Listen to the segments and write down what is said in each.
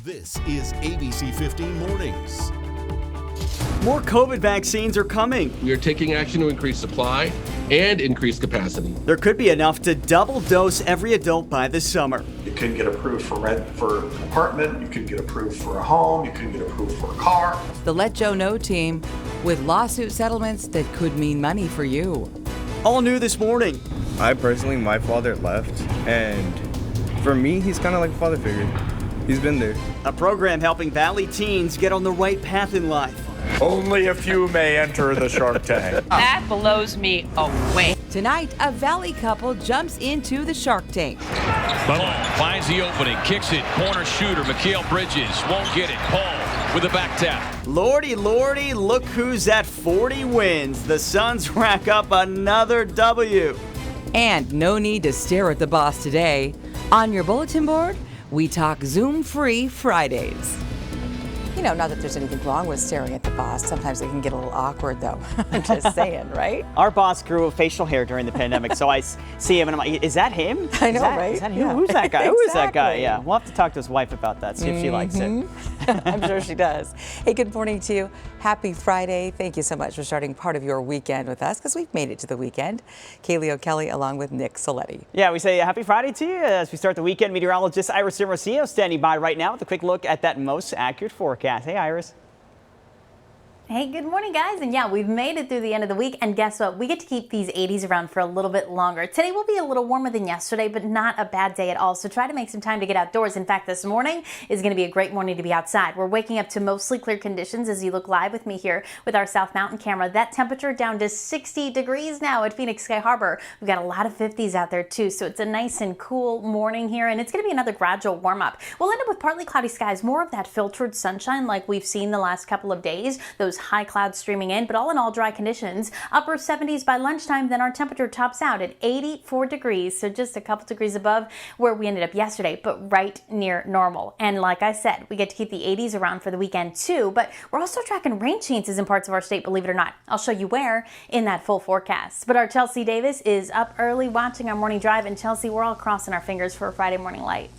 This is ABC15 Mornings. More COVID vaccines are coming. We are taking action to increase supply and increase capacity. There could be enough to double dose every adult by the summer. You could get approved for rent for an apartment, you could get approved for a home, you could get approved for a car. The Let Joe Know team with lawsuit settlements that could mean money for you. All new this morning. My father left, and for me, he's kind of like a father figure. He's been there. A program helping Valley teens get on the right path in life. Only a few may enter the Shark Tank. That blows me away. Tonight, a Valley couple jumps into the Shark Tank. Paul finds the opening, kicks it, corner shooter, Mikhail Bridges won't get it. Paul with a back tap. Lordy, look who's at 40 wins. The Suns rack up another W. And no need to stare at the boss today. On your bulletin board, we talk Zoom-free Fridays. You know, not that there's anything wrong with staring at the boss. Sometimes it can get a little awkward, though. I'm just saying, right? Our boss grew facial hair during the pandemic, so I see him and I'm like, is that him? I know, right? Is that him? Yeah. Who's that guy? Who is that guy? Exactly. Yeah, we'll have to talk to his wife about that, see if she likes it. I'm sure she does. Hey, good morning to you. Happy Friday. Thank you so much for starting part of your weekend with us, because we've made it to the weekend. Kaylee O'Kelly along with Nick Soletti. Yeah, we say happy Friday to you as we start the weekend. Meteorologist Iris Rocio standing by right now with a quick look at that most accurate forecast. Hey, Iris. Hey, good morning, guys. And yeah, we've made it through the end of the week. And guess what? We get to keep these 80s around for a little bit longer. Today will be a little warmer than yesterday, but not a bad day at all. So try to make some time to get outdoors. In fact, this morning is going to be a great morning to be outside. We're waking up to mostly clear conditions as you look live with me here with our South Mountain camera. That temperature down to 60 degrees now at Phoenix Sky Harbor. We've got a lot of 50s out there too. So it's a nice and cool morning here. And it's going to be another gradual warm up. We'll end up with partly cloudy skies, more of that filtered sunshine like we've seen the last couple of days. Those high clouds streaming in, but all in all, dry conditions. Upper 70s by lunchtime, then our temperature tops out at 84 degrees, so just a couple degrees above where we ended up yesterday, but right near normal. And like I said, we get to keep the 80s around for the weekend too, but we're also tracking rain chances in parts of our state, believe it or not. I'll show you where in that full forecast. But our Chelsea Davis is up early watching our morning drive, and Chelsea, we're all crossing our fingers for a Friday morning light.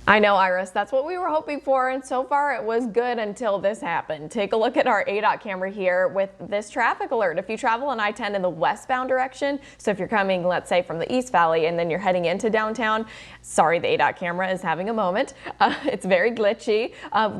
I know, Iris, that's what we were hoping for, and so far it was good until this happened. Take a look at our ADOT camera here with this traffic alert. If you travel on I-10 in the westbound direction, so if you're coming, let's say, from the East Valley and then you're heading into downtown, sorry, the ADOT camera is having a moment. It's very glitchy.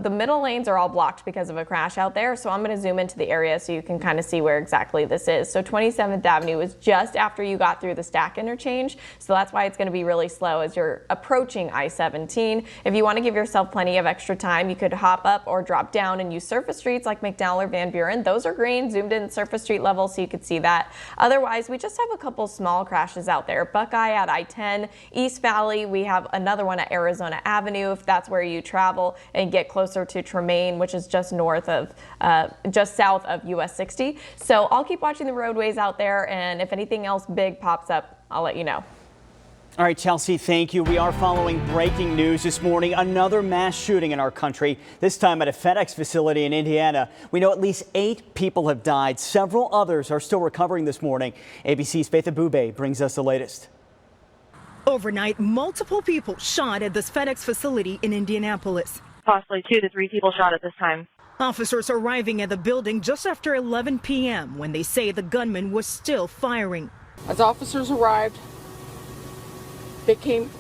The middle lanes are all blocked because of a crash out there, so I'm going to zoom into the area so you can kind of see where exactly this is. So 27th Avenue is just after you got through the Stack interchange, so that's why it's going to be really slow as you're approaching I-17. If you want to give yourself plenty of extra time, you could hop up or drop down and use surface streets like McDowell or Van Buren. Those are green, zoomed in surface street level so you could see that. Otherwise, we just have a couple small crashes out there. Buckeye at I-10, East Valley, we have another one at Arizona Avenue if that's where you travel and get closer to Tremaine, which is just north of, just south of US 60. So I'll keep watching the roadways out there, and if anything else big pops up, I'll let you know. All right, Chelsea, thank you. We are following breaking news this morning. Another mass shooting in our country, this time at a FedEx facility in Indiana. We know at least 8 people have died. Several others are still recovering this morning. ABC's Faith Abube brings us the latest. Overnight, multiple people shot at this FedEx facility in Indianapolis. Possibly 2 to 3 people shot at this time. Officers arriving at the building just after 11 p.m. when they say the gunman was still firing. As officers arrived, they came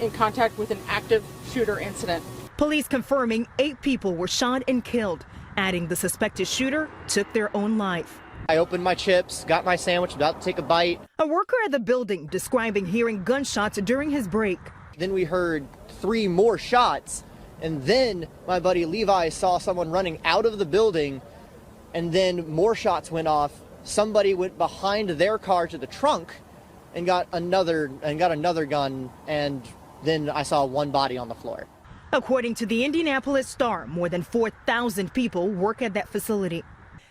in contact with an active shooter incident. Police confirming 8 people were shot and killed, adding the suspected shooter took their own life. I opened my chips, got my sandwich, about to take a bite. A worker at the building describing hearing gunshots during his break. Then we heard 3 more shots, and then my buddy Levi saw someone running out of the building, and then more shots went off. Somebody went behind their car to the trunk and got another gun, and then I saw one body on the floor. According to the Indianapolis Star, more than 4,000 people work at that facility.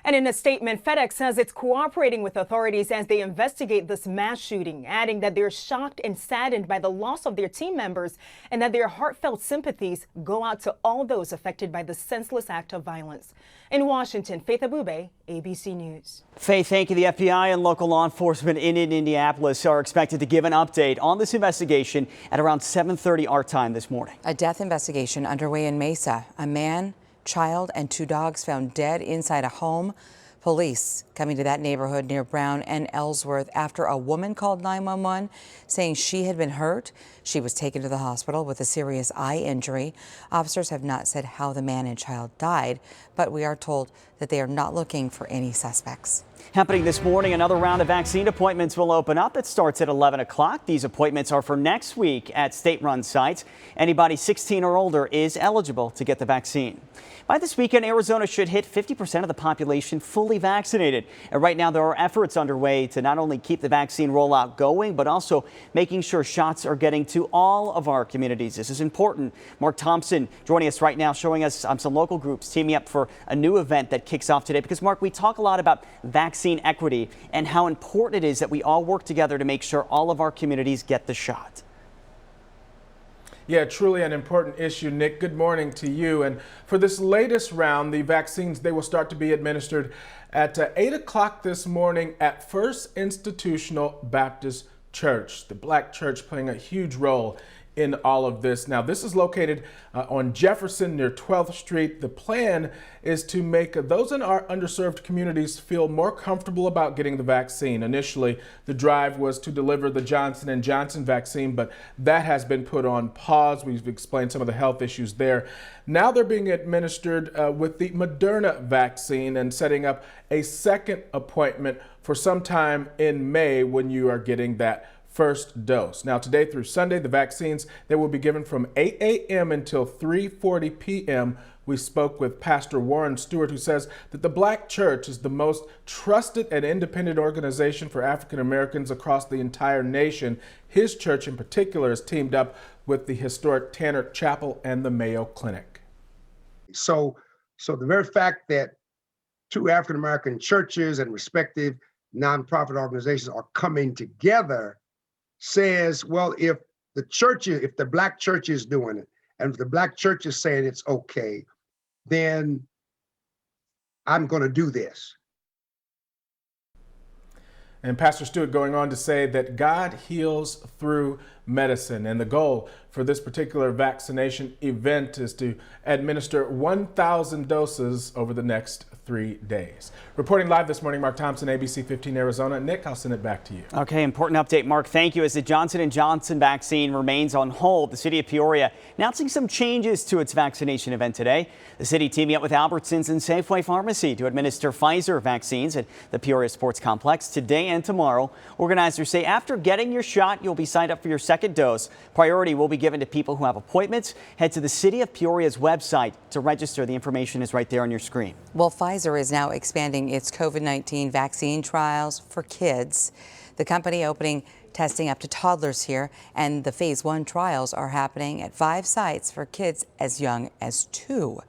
And in a statement, FedEx says it's cooperating with authorities as they investigate this mass shooting, adding that they're shocked and saddened by the loss of their team members and that their heartfelt sympathies go out to all those affected by the senseless act of violence. In Washington, Faith Abube, ABC News. Faith, thank you. The FBI and local law enforcement in Indianapolis are expected to give an update on this investigation at around 7:30 our time this morning. A death investigation underway in Mesa. A man, child, and 2 dogs found dead inside a home. Police coming to that neighborhood near Brown and Ellsworth after a woman called 911 saying she had been hurt. She was taken to the hospital with a serious eye injury. Officers have not said how the man and child died, but we are told that they are not looking for any suspects. Happening this morning, another round of vaccine appointments will open up. It starts at 11 o'clock. These appointments are for next week at state-run sites. Anybody 16 or older is eligible to get the vaccine. By this weekend, Arizona should hit 50% of the population fully vaccinated. And right now, there are efforts underway to not only keep the vaccine rollout going, but also making sure shots are getting to all of our communities. This is important. Mark Thompson joining us right now, showing us some local groups teaming up for a new event that kicks off today. Because, Mark, we talk a lot about vaccine equity and how important it is that we all work together to make sure all of our communities get the shot. Yeah, truly an important issue, Nick. Good morning to you. And for this latest round, the vaccines, they will start to be administered at 8 o'clock this morning at First Institutional Baptist Church, the Black church playing a huge role in all of this. Now, this is located on Jefferson near 12th Street. The plan is to make those in our underserved communities feel more comfortable about getting the vaccine. Initially, the drive was to deliver the Johnson & Johnson vaccine, but that has been put on pause. We've explained some of the health issues there. Now they're being administered with the Moderna vaccine and setting up a second appointment for sometime in May when you are getting that first dose. Now, today through Sunday, the vaccines, they will be given from 8 a.m. until 3:40 p.m. We spoke with Pastor Warren Stewart, who says that the Black Church is the most trusted and independent organization for African Americans across the entire nation. His church in particular is teamed up with the historic Tanner Chapel and the Mayo Clinic. So the very fact that 2 African American churches and respective nonprofit organizations are coming together says, well, if the Black church is doing it, and if the Black church is saying it's okay, then I'm going to do this. And Pastor Stewart going on to say that God heals through medicine. And the goal for this particular vaccination event is to administer 1,000 doses over the next 3 days. Reporting live this morning, Mark Thompson, ABC 15 Arizona. Nick, I'll send it back to you. Okay, important update, Mark. Thank you. As the Johnson & Johnson vaccine remains on hold, the city of Peoria announcing some changes to its vaccination event today. The city teaming up with Albertsons and Safeway Pharmacy to administer Pfizer vaccines at the Peoria Sports Complex today and tomorrow. Organizers say after getting your shot, you'll be signed up for your second dose. Priority will be given to people who have appointments. Head to the City of Peoria's website to register. The information is right there on your screen. Well, Pfizer is now expanding its COVID-19 vaccine trials for kids. The company opening testing up to toddlers here, and the phase 1 trials are happening at 5 sites for kids as young as 2.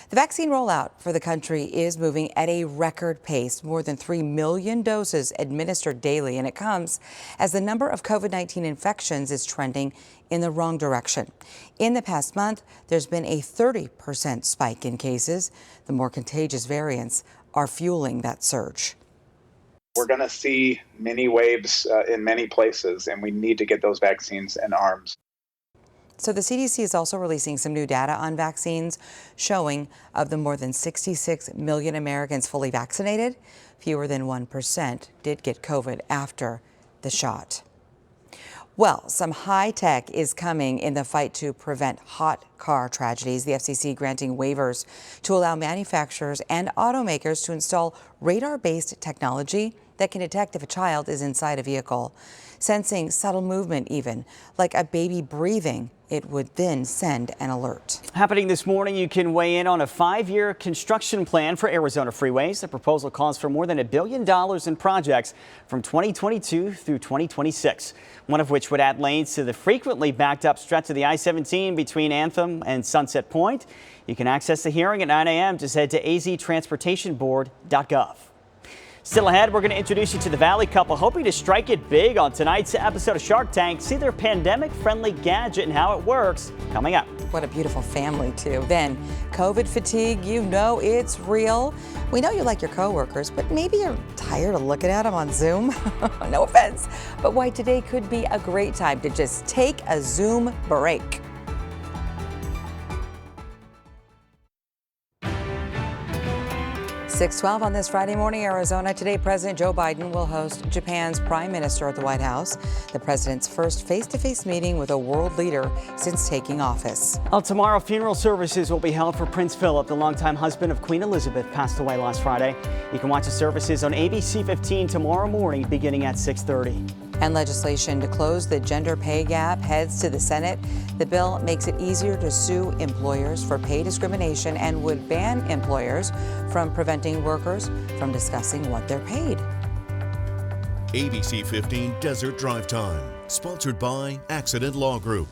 The vaccine rollout for the country is moving at a record pace, more than 3 million doses administered daily, and it comes as the number of COVID-19 infections is trending in the wrong direction. In the past month, there's been a 30% spike in cases. The more contagious variants are fueling that surge. We're going to see many waves in many places, and we need to get those vaccines in arms. So the CDC is also releasing some new data on vaccines showing of the more than 66 million Americans fully vaccinated, fewer than 1% did get COVID after the shot. Well, some high tech is coming in the fight to prevent hot car tragedies. The FCC granting waivers to allow manufacturers and automakers to install radar-based technology that can detect if a child is inside a vehicle. Sensing subtle movement even, like a baby breathing, it would then send an alert. Happening this morning, you can weigh in on a 5-year construction plan for Arizona freeways. The proposal calls for more than $1 billion in projects from 2022 through 2026, one of which would add lanes to the frequently backed up stretch of the I-17 between Anthem and Sunset Point. You can access the hearing at 9 a.m. Just head to aztransportationboard.gov. Still ahead, we're going to introduce you to the Valley couple hoping to strike it big on tonight's episode of Shark Tank. See their pandemic-friendly gadget and how it works coming up. What a beautiful family, too. Then, COVID fatigue, you know it's real. We know you like your coworkers, but maybe you're tired of looking at them on Zoom. No offense. But why today could be a great time to just take a Zoom break. .12 on this Friday morning, Arizona. Today, President Joe Biden will host Japan's Prime Minister at the White House, the president's first face-to-face meeting with a world leader since taking office. Tomorrow, funeral services will be held for Prince Philip, the longtime husband of Queen Elizabeth, passed away last Friday. You can watch the services on ABC15 tomorrow morning, beginning at 6:30. And legislation to close the gender pay gap heads to the Senate. The bill makes it easier to sue employers for pay discrimination and would ban employers from preventing workers from discussing what they're paid. ABC 15 Desert Drive Time, sponsored by Accident Law Group.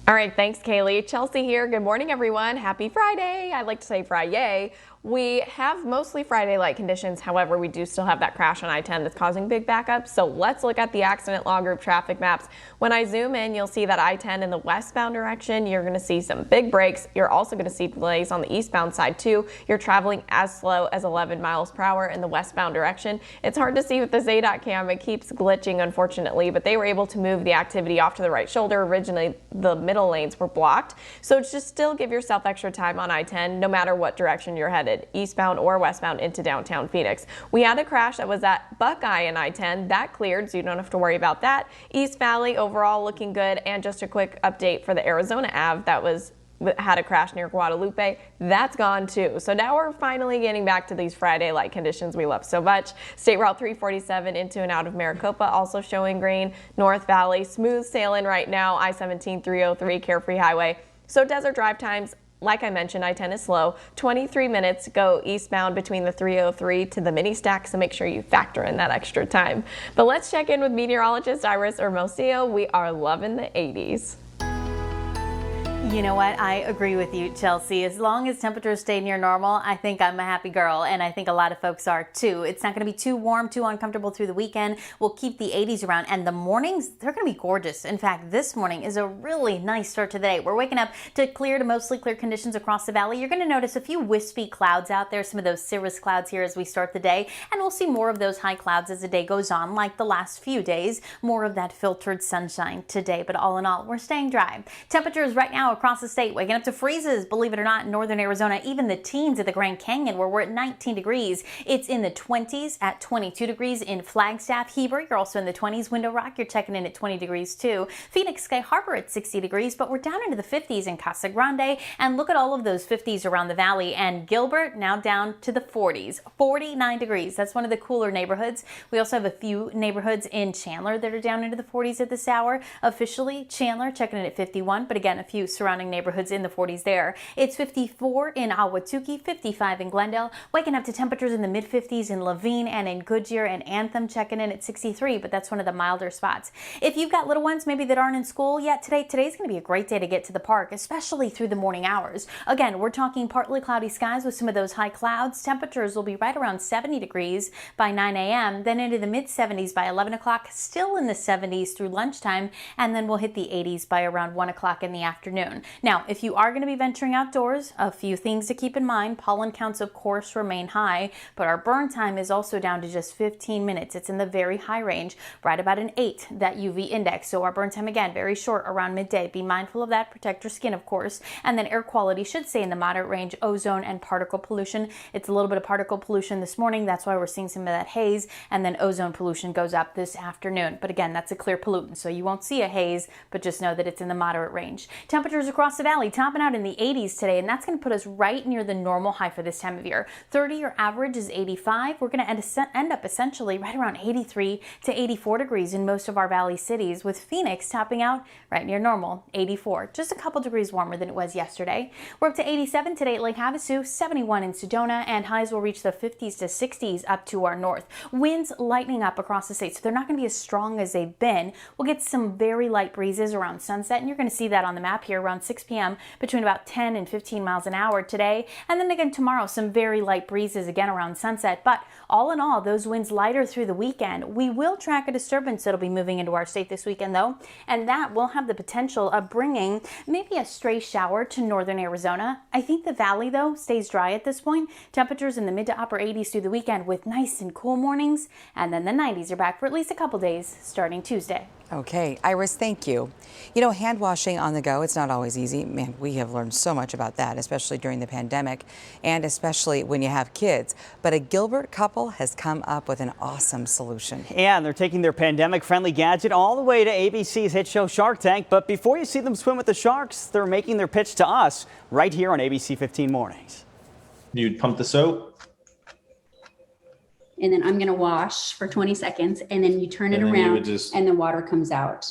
All right, thanks, Kaylee. Chelsea here. Good morning, everyone. Happy Friday. I like to say Friday. We have mostly Friday-like conditions. However, we do still have that crash on I-10 that's causing big backups. So let's look at the Accident Law Group traffic maps. When I zoom in, you'll see that I-10 in the westbound direction. You're going to see some big breaks. You're also going to see delays on the eastbound side too. You're traveling as slow as 11 miles per hour in the westbound direction. It's hard to see with this ADOT cam. It keeps glitching, unfortunately, but they were able to move the activity off to the right shoulder. Originally, the middle lanes were blocked. So just still give yourself extra time on I-10, no matter what direction you're headed, eastbound or westbound into downtown Phoenix. We had a crash that was at Buckeye and I-10. That cleared, so you don't have to worry about that. East Valley overall looking good. And just a quick update for the Arizona Ave that had a crash near Guadalupe. That's gone too. So now we're finally getting back to these Friday-like conditions we love so much. State Route 347 into and out of Maricopa also showing green. North Valley smooth sailing right now. I-17 303 Carefree Highway. So desert drive times, like I mentioned, I-10 is slow. 23 minutes go eastbound between the 303 to the mini stack, so make sure you factor in that extra time. But let's check in with meteorologist Iris Hermosillo. We are loving the 80s. You know what? I agree with you, Chelsea. As long as temperatures stay near normal, I think I'm a happy girl, and I think a lot of folks are too. It's not going to be too warm, too uncomfortable through the weekend. We'll keep the 80s around, and the mornings, they're going to be gorgeous. In fact, this morning is a really nice start to the day. We're waking up to clear to mostly clear conditions across the valley. You're going to notice a few wispy clouds out there, some of those cirrus clouds here as we start the day, and we'll see more of those high clouds as the day goes on, like the last few days. More of that filtered sunshine today, but all in all, we're staying dry. Temperatures right now across the state waking up to freezes, believe it or not, in northern Arizona, even the teens at the Grand Canyon where we're at 19 degrees. It's in the 20s at 22 degrees in Flagstaff. Heber, you're also in the 20s. Window Rock, you're checking in at 20 degrees too. Phoenix Sky Harbor at 60 degrees, but we're down into the 50s in Casa Grande. And look at all of those 50s around the valley. And Gilbert now down to the 40s, 49 degrees. That's one of the cooler neighborhoods. We also have a few neighborhoods in Chandler that are down into the 40s at this hour. Officially, Chandler checking in at 51, but again, a few surrounding neighborhoods in the 40s there. It's 54 in Ahwatukee, 55 in Glendale, waking up to temperatures in the mid-50s in Laveen and in Goodyear, and Anthem checking in at 63, but that's one of the milder spots. If you've got little ones maybe that aren't in school yet today's going to be a great day to get to the park, especially through the morning hours. Again, we're talking partly cloudy skies with some of those high clouds. Temperatures will be right around 70 degrees by 9 a.m., then into the mid-70s by 11 o'clock, still in the 70s through lunchtime, and then we'll hit the 80s by around 1 o'clock in the afternoon. Now, if you are going to be venturing outdoors, a few things to keep in mind. Pollen counts, of course, remain high, but our burn time is also down to just 15 minutes. It's in the very high range, right about an 8, that UV index. So our burn time, again, very short around midday. Be mindful of that. Protect your skin, of course. And then air quality should stay in the moderate range. Ozone and particle pollution. It's a little bit of particle pollution this morning. That's why we're seeing some of that haze. And then ozone pollution goes up this afternoon. But again, that's a clear pollutant, so you won't see a haze, but just know that it's in the moderate range. Temperatures Temperatures across the valley topping out in the 80s today, and that's going to put us right near the normal high for this time of year. 30-year average is 85. We're going to end up essentially right around 83 to 84 degrees in most of our valley cities, with Phoenix topping out right near normal, 84. Just a couple degrees warmer than it was yesterday. We're up to 87 today at Lake Havasu, 71 in Sedona, and highs will reach the 50s to 60s up to our north. Winds lightening up across the state, so they're not going to be as strong as they've been. We'll get some very light breezes around sunset, and you're going to see that on the map here around 6 p.m. between about 10 and 15 miles an hour today. And then again tomorrow, some very light breezes again around sunset. But all in all, those winds lighter through the weekend. We will track a disturbance that'll be moving into our state this weekend, though, and that will have the potential of bringing maybe a stray shower to northern Arizona. I think the valley, though, stays dry at this point. Temperatures in the mid to upper 80s through the weekend with nice and cool mornings, and then the 90s are back for at least a couple days starting Tuesday. Okay, Iris, thank you. You know, hand washing on the go, it's not always easy. Man, we have learned so much about that, especially during the pandemic and especially when you have kids. But a Gilbert couple has come up with an awesome solution. Yeah, and they're taking their pandemic-friendly gadget all the way to ABC's hit show Shark Tank. But before you see them swim with the sharks, they're making their pitch to us right here on ABC 15 Mornings. You'd pump the soap. And then I'm going to wash for 20 seconds, and then you turn it around, and the water comes out,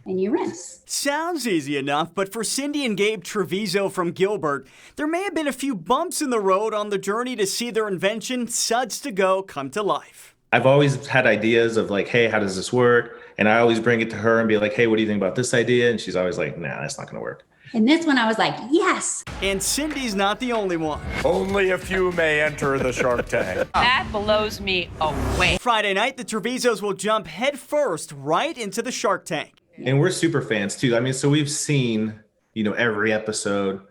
and you rinse. Sounds easy enough, but for Cindy and Gabe Treviso from Gilbert, there may have been a few bumps in the road on the journey to see their invention, Suds to Go, come to life. I've always had ideas of like, hey, how does this work? And I always bring it to her and be like, hey, what do you think about this idea? And she's always like, nah, that's not going to work. And this one, I was like, yes. And Cindy's not the only one. Only a few may enter the Shark Tank. That blows me away. Friday night, the Trevisos will jump headfirst right into the Shark Tank. And we're super fans too. I mean, so we've seen, you know, every episode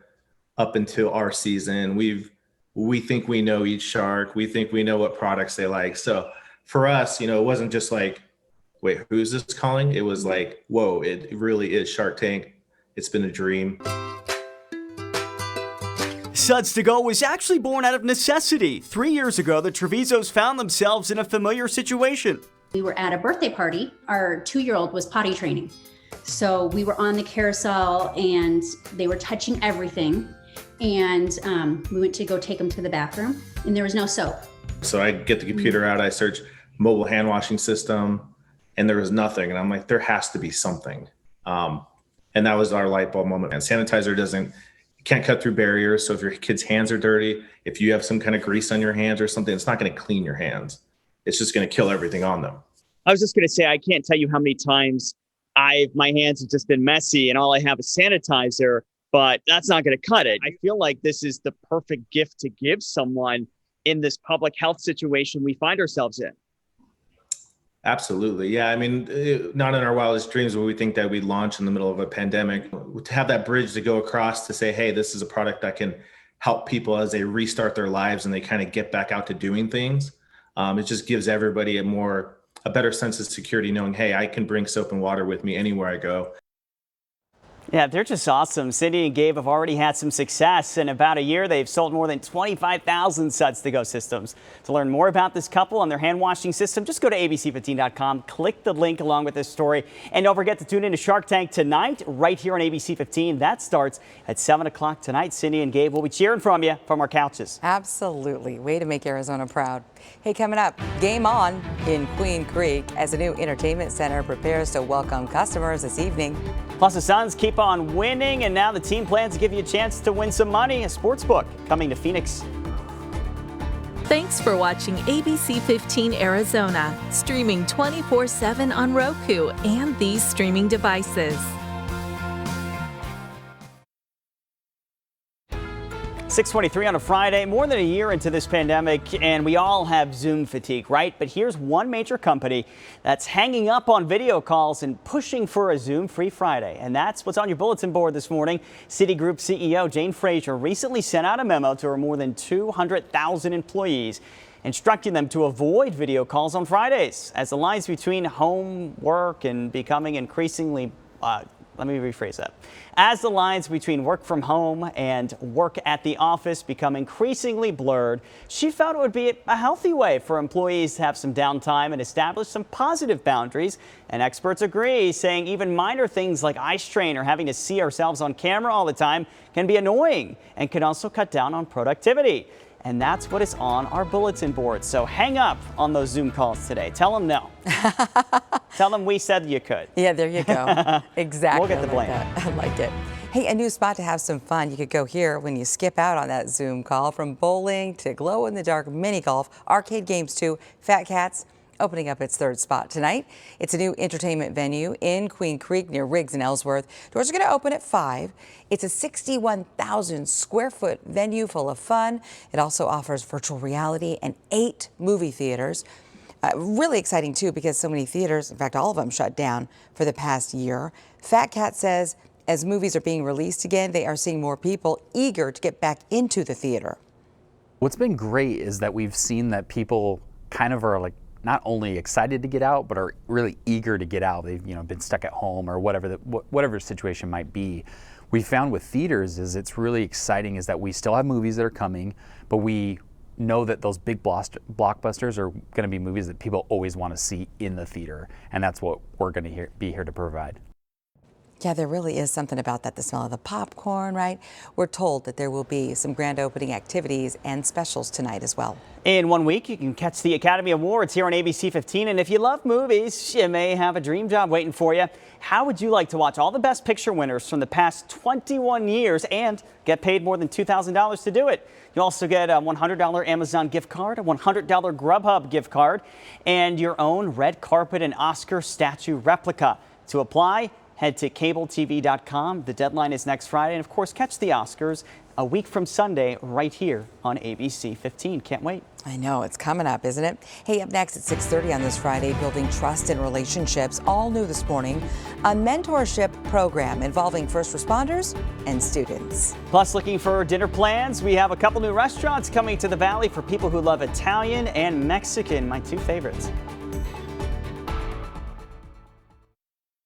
up until our season. We think we know each shark. We think we know what products they like. So for us, you know, it wasn't just like, wait, who's this calling? It was like, whoa, it really is Shark Tank. It's been a dream. Suds to Go was actually born out of necessity. 3 years ago, the Trevisos found themselves in a familiar situation. We were at a birthday party. Our 2-year-old was potty training. So we were on the carousel and they were touching everything. And we went to go take them to the bathroom and there was no soap. So I get the computer out, I search mobile hand washing system, and there was nothing. And I'm like, there has to be something. And that was our light bulb moment. And sanitizer can't cut through barriers. So if your kid's hands are dirty, if you have some kind of grease on your hands or something, it's not going to clean your hands. It's just going to kill everything on them. I was just going to say, I can't tell you how many times my hands have just been messy and all I have is sanitizer, but that's not going to cut it. I feel like this is the perfect gift to give someone in this public health situation we find ourselves in. Absolutely. Yeah. I mean, not in our wildest dreams would we think that we'd launch in the middle of a pandemic. To have that bridge to go across to say, hey, this is a product that can help people as they restart their lives and they kind of get back out to doing things. It just gives everybody a better sense of security knowing, hey, I can bring soap and water with me anywhere I go. Yeah, they're just awesome. Cindy and Gabe have already had some success. In about a year, they've sold more than 25,000 Suds to Go systems. To learn more about this couple and their hand washing system, just go to abc15.com, click the link along with this story. And don't forget to tune in to Shark Tank tonight, right here on ABC 15. That starts at 7 o'clock tonight. Cindy and Gabe will be cheering from you from our couches. Absolutely. Way to make Arizona proud. Hey, coming up, Game On in Queen Creek as a new entertainment center prepares to welcome customers this evening. Plus, the Suns keep on winning, and now the team plans to give you a chance to win some money. A sportsbook coming to Phoenix. Thanks for watching ABC 15 Arizona, streaming 24/7 on Roku and these streaming devices. 6:23 on a Friday, more than a year into this pandemic, and we all have Zoom fatigue, right? But here's one major company that's hanging up on video calls and pushing for a Zoom-free Friday. And that's what's on your bulletin board this morning. Citigroup CEO Jane Fraser recently sent out a memo to her more than 200,000 employees, instructing them to avoid video calls on Fridays, as the lines between home work and becoming increasingly let me rephrase that. As the lines between work from home and work at the office become increasingly blurred, she felt it would be a healthy way for employees to have some downtime and establish some positive boundaries. And experts agree, saying even minor things like eye strain or having to see ourselves on camera all the time can be annoying and can also cut down on productivity. And that's what is on our bulletin board. So hang up on those Zoom calls today. Tell them no. Tell them we said you could. Yeah, there you go. Exactly. We'll get the blame. I like it. Hey, a new spot to have some fun. You could go here when you skip out on that Zoom call. From bowling to glow-in-the-dark mini golf, arcade games too. Fat Cats opening up its third spot tonight. It's a new entertainment venue in Queen Creek near Riggs and Ellsworth. Doors are going to open at 5. It's a 61,000 square foot venue full of fun. It also offers virtual reality and 8 movie theaters. Really exciting too, because so many theaters, in fact, all of them shut down for the past year. Fat Cat says as movies are being released again, they are seeing more people eager to get back into the theater. What's been great is that we've seen that people kind of are like not only excited to get out, but are really eager to get out. They've been stuck at home or whatever the situation might be. We found with theaters is it's really exciting is that we still have movies that are coming, but we know that those big blockbusters are going to be movies that people always want to see in the theater, and that's what we're going to be here to provide. Yeah, there really is something about that, the smell of the popcorn, right? We're told that there will be some grand opening activities and specials tonight as well. In 1 week, you can catch the Academy Awards here on ABC 15. And if you love movies, you may have a dream job waiting for you. How would you like to watch all the Best Picture winners from the past 21 years and get paid more than $2,000 to do it? You'll also get a $100 Amazon gift card, a $100 Grubhub gift card, and your own red carpet and Oscar statue replica. To apply, head to cabletv.com. The deadline is next Friday. And of course, catch the Oscars a week from Sunday right here on ABC 15. Can't wait. I know, it's coming up, isn't it? Hey, up next at 6:30 on this Friday, building trust and relationships. All new this morning, a mentorship program involving first responders and students. Plus, looking for dinner plans, we have a couple new restaurants coming to the Valley for people who love Italian and Mexican, my two favorites.